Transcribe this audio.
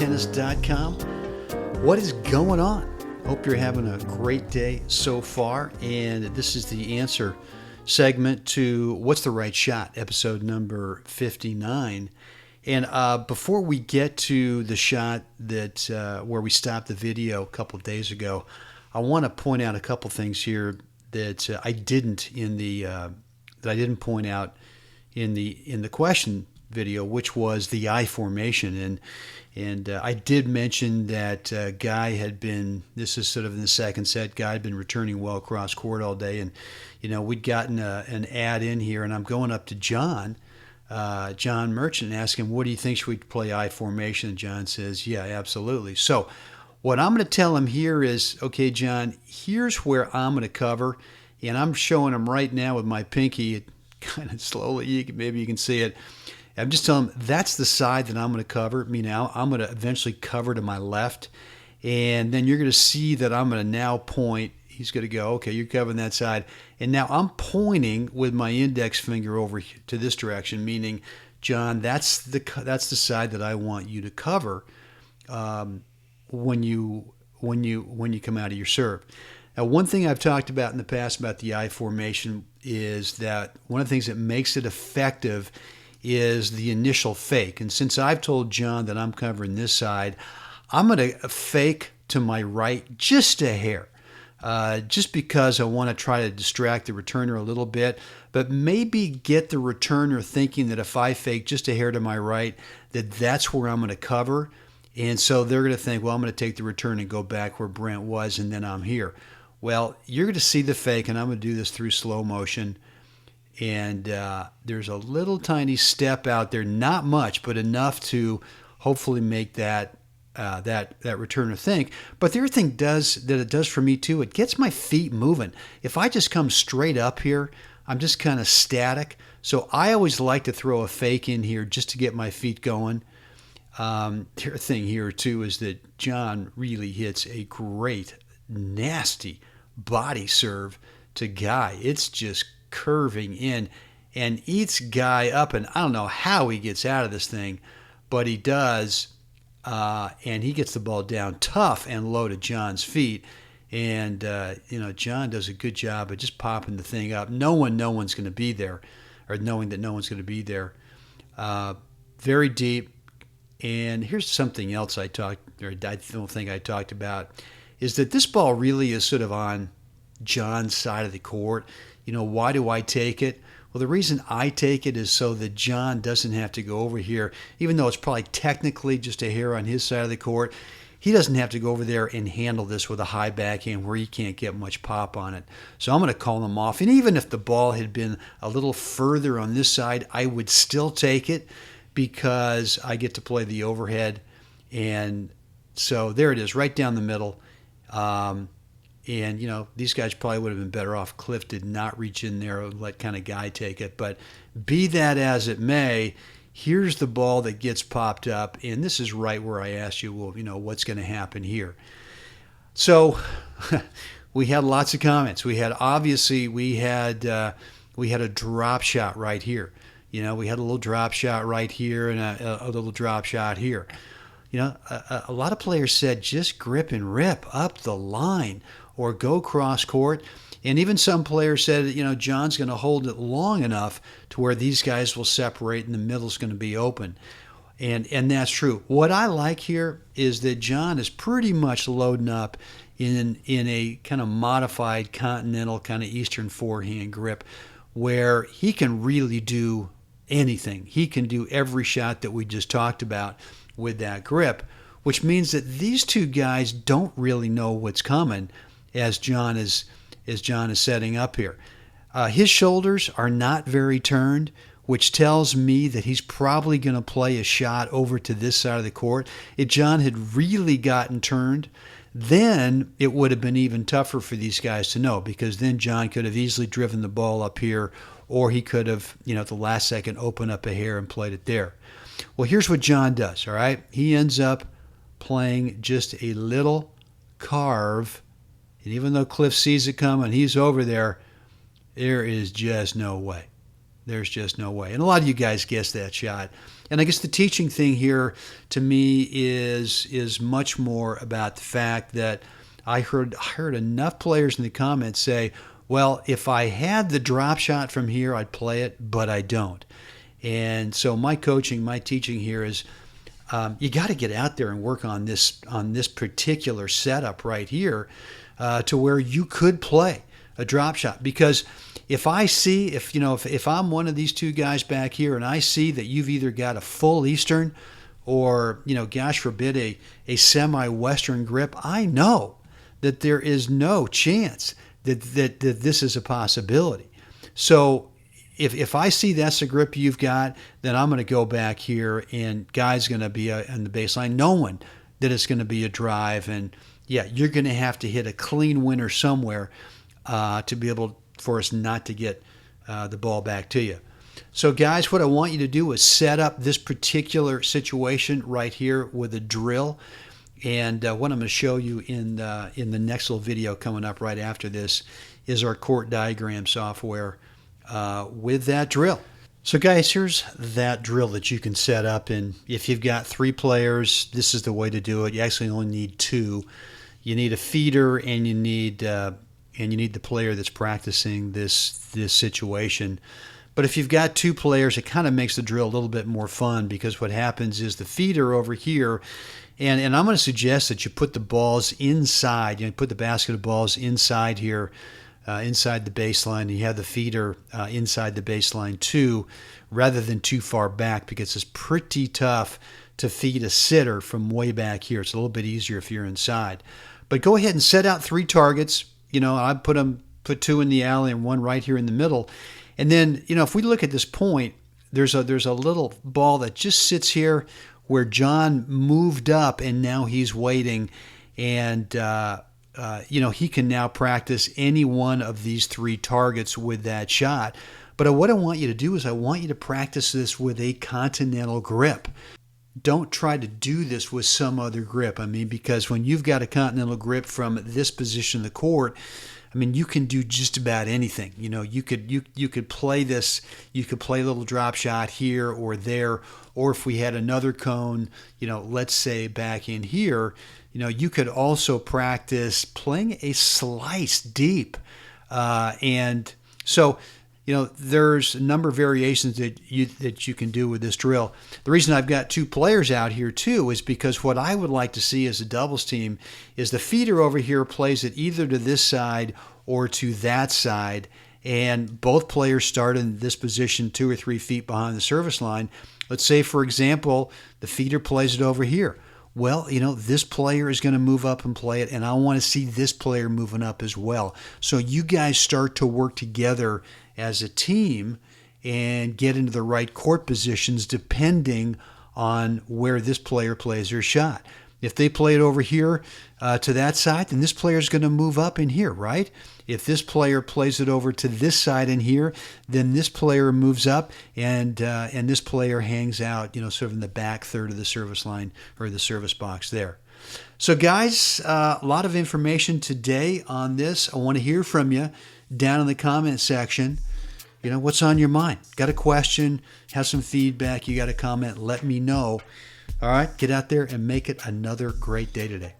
WebTennis.com. What is going on? Hope you're having a great day so far. And this is the answer segment to What's the Right Shot, episode number 59. And before we get to the shot that where we stopped the video a couple of days ago, I want to point out a couple things here that I didn't point out in the question video, which was the I formation. And I did mention that Guy had been, this is sort of in the second set, Guy had been returning well across court all day. And, you know, we'd gotten an ad in here, and I'm going up to John Merchant, and asking, what do you think, should we play I formation? And John says, yeah, absolutely. So what I'm going to tell him here is, okay, John, here's where I'm going to cover. And I'm showing him right now with my pinky, kind of slowly, maybe you can see it. I'm just telling him that's the side that I'm going to cover. I'm going to eventually cover to my left. And then you're going to see that I'm going to now point. He's going to go, okay, you're covering that side. And now I'm pointing with my index finger over to this direction, meaning, John, that's the side that I want you to cover when you come out of your serve. Now, one thing I've talked about in the past about the I formation is that one of the things that makes it effective is the initial fake. And since I've told John that I'm covering this side, I'm going to fake to my right just a hair, just because I want to try to distract the returner a little bit, but maybe get the returner thinking that if I fake just a hair to my right, that's where I'm going to cover. And so they're going to think, well, I'm going to take the return and go back where Brent was, and then I'm here. Well, you're going to see the fake, and I'm going to do this through slow motion. And there's a little tiny step out there, not much, but enough to hopefully make that returner think. But the other thing it does for me too, it gets my feet moving. If I just come straight up here, I'm just kind of static. So I always like to throw a fake in here just to get my feet going. The other thing here too is that John really hits a great, nasty body serve to Guy. It's just curving in and eats Guy up, and I don't know how he gets out of this thing, but he does, and he gets the ball down tough and low to John's feet. And John does a good job of just popping the thing up, knowing no one's going to be there, or knowing that no one's going to be there. Very deep. And here's something else I don't think I talked about, is that this ball really is sort of on John's side of the court. You know, why do I take it? Well, the reason I take it is so that John doesn't have to go over here, even though it's probably technically just a hair on his side of the court. He doesn't have to go over there and handle this with a high backhand where he can't get much pop on it. So I'm going to call him off. And even if the ball had been a little further on this side, I would still take it because I get to play the overhead. And so there it is, right down the middle. And, you know, these guys probably would have been better off. Cliff did not reach in there and let kind of Guy take it. But be that as it may, here's the ball that gets popped up. And this is right where I asked you, well, you know, what's going to happen here? So we had lots of comments. We had a drop shot right here. You know, we had a little drop shot right here and a little drop shot here. You know, a lot of players said just grip and rip up the line or go cross court. And even some players said, you know, John's going to hold it long enough to where these guys will separate and the middle's going to be open. And that's true. What I like here is that John is pretty much loading up in a kind of modified continental kind of Eastern forehand grip where he can really do anything. He can do every shot that we just talked about with that grip, which means that these two guys don't really know what's coming as John is setting up here. His shoulders are not very turned, which tells me that he's probably going to play a shot over to this side of the court. If John had really gotten turned, then it would have been even tougher for these guys to know, because then John could have easily driven the ball up here, or he could have, you know, at the last second opened up a hair and played it there. Well, here's what John does, all right? He ends up playing just a little carve, and even though Cliff sees it coming, he's over there, there is just no way. There's just no way. And a lot of you guys guessed that shot. And I guess the teaching thing here to me is much more about the fact that I heard enough players in the comments say, well, if I had the drop shot from here, I'd play it, but I don't. And so my teaching here is you got to get out there and work on this particular setup right here to where you could play a drop shot. Because if I'm one of these two guys back here and I see that you've either got a full Eastern or, gosh forbid, a semi-Western grip, I know that there is no chance that this is a possibility. So if I see that's the grip you've got, then I'm going to go back here and guy's going to be on the baseline knowing that it's going to be a drive. And, yeah, you're going to have to hit a clean winner somewhere to be able for us not to get the ball back to you. So, guys, what I want you to do is set up this particular situation right here with a drill. And what I'm going to show you in the next little video coming up right after this is our court diagram software with that drill. So, guys, here's that drill that you can set up. And if you've got 3 players, this is the way to do it. You actually only need 2. You need a feeder, and you need the player that's practicing this situation. But if you've got 2 players, it kind of makes the drill a little bit more fun, because what happens is the feeder over here, and I'm going to suggest that you put the balls inside. Put the basket of balls inside here, inside the baseline. And you have the feeder inside the baseline too, rather than too far back, because it's pretty tough to feed a sitter from way back here. It's a little bit easier if you're inside. But go ahead and set out 3 targets. I put 2 in the alley and 1 right here in the middle. And then, if we look at this point, there's a little ball that just sits here where John moved up, and now he's waiting. And, he can now practice any one of these 3 targets with that shot. But what I want you to do is I want you to practice this with a continental grip. Don't try to do this with some other grip. Because when you've got a continental grip from this position of the court, you can do just about anything. You could play this. You could play a little drop shot here or there, or if we had another cone, let's say back in here, you could also practice playing a slice deep, and so. There's a number of variations that you can do with this drill. The reason I've got 2 players out here too is because what I would like to see as a doubles team is the feeder over here plays it either to this side or to that side, and both players start in this position 2 or 3 feet behind the service line. Let's say, for example, the feeder plays it over here. Well, this player is going to move up and play it, and I want to see this player moving up as well. So you guys start to work together as a team and get into the right court positions depending on where this player plays their shot. If they play it over here to that side, then this player is going to move up in here, right? If this player plays it over to this side in here, then this player moves up, and this player hangs out, sort of in the back third of the service line or the service box there. So, guys, a lot of information today on this. I want to hear from you down in the comment section. What's on your mind? Got a question? Have some feedback? You got a comment? Let me know. All right, get out there and make it another great day today.